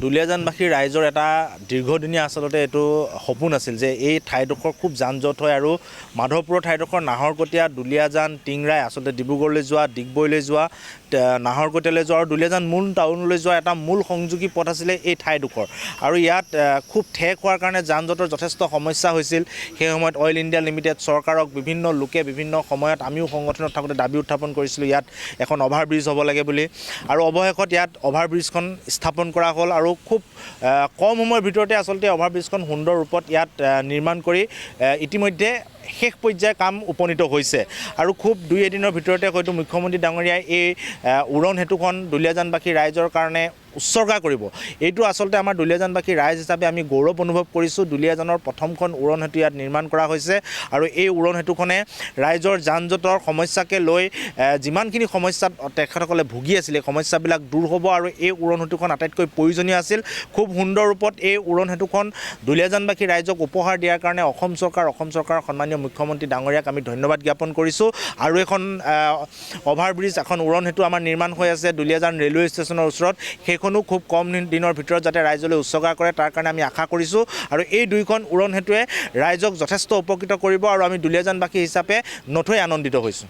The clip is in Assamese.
দুলীয়াজানবাসী ৰাইজৰ এটা দীৰ্ঘদিনীয়া আচলতে এইটো সপোন আছিল যে এই ঠাইডোখৰ খুব যান-জঁট হয় আৰু মাধৱপুৰৰ ঠাইডোখৰ নাহৰকটীয়া, দুলীয়াজান, টিংৰাই আচলতে ডিব্ৰুগড়লৈ যোৱা, ডিগবৈলৈ যোৱা, নাহৰকটীয়ালৈ যোৱা আৰু দুলীয়াজান মূল টাউনলৈ যোৱা এটা মূল সংযোগী পথ আছিলে এই ঠাইডোখৰ। আৰু ইয়াত খুব ঠেক হোৱাৰ কাৰণে যান-জঁটৰ যথেষ্ট সমস্যা হৈছিল। সেই সময়ত অইল ইণ্ডিয়া লিমিটেড চৰকাৰক বিভিন্ন লোকে বিভিন্ন সময়ত আমিও সংগঠনত থাকোঁতে দাবী উত্থাপন কৰিছিলোঁ ইয়াত এখন অভাৰব্ৰিজ হ'ব লাগে বুলি। আৰু অৱশেষত ইয়াত অভাৰব্ৰিজখন স্থাপন কৰা হ'ল আৰু খুব কম সময়ৰ ভিতৰতে আচলতে অভাৰব্ৰিজখন সুন্দৰ ৰূপত ইয়াত নিৰ্মাণ কৰি ইতিমধ্যে শেষ পৰ্যায়ৰ কাম উপনীত হৈছে। আৰু খুব দুই এদিনৰ ভিতৰতে হয়তো মুখ্যমন্ত্ৰী ডাঙৰীয়াই এই উৰণ সেতুখন দুলীয়াজানবাসী ৰাইজৰ কাৰণে উৎসৰ্গা কৰিব। এইটো আচলতে আমাৰ দুলীয়াজানবাসী ৰাইজ হিচাপে আমি গৌৰৱ অনুভৱ কৰিছোঁ। দুলীয়াজানৰ প্ৰথমখন উৰণ সেতু ইয়াত নিৰ্মাণ কৰা হৈছে আৰু এই উৰণ সেতুখনে ৰাইজৰ যান-জঁটৰ সমস্যাকে লৈ যিমানখিনি সমস্যাত তেখেতসকলে ভুগি আছিল এই সমস্যাবিলাক দূৰ হ'ব আৰু এই উৰণ সেতুখন আটাইতকৈ প্ৰয়োজনীয় আছিল। খুব সুন্দৰ ৰূপত এই উৰণ সেতুখন দুলীয়াজানবাসী ৰাইজক উপহাৰ দিয়াৰ কাৰণে অসম চৰকাৰৰ সন্মানীয় মুখ্যমন্ত্ৰী ডাঙৰীয়াক আমি ধন্যবাদ জ্ঞাপন কৰিছোঁ। আৰু এখন অভাৰব্ৰিজ, এখন উৰণ সেতু আমাৰ নিৰ্মাণ হৈ আছে দুলীয়াজান ৰেলৱে ষ্টেচনৰ ওচৰত। সেইখনো খুব কম দিনৰ ভিতৰত যাতে ৰাইজলৈ উৎসৰ্গা কৰে তাৰ কাৰণে আমি আশা কৰিছোঁ। আৰু এই দুইখন উৰণ সেতুৱে ৰাইজক যথেষ্ট উপকৃত কৰিব আৰু আমি দুলীয়াজানবাসী হিচাপে নথৈ আনন্দিত হৈছোঁ।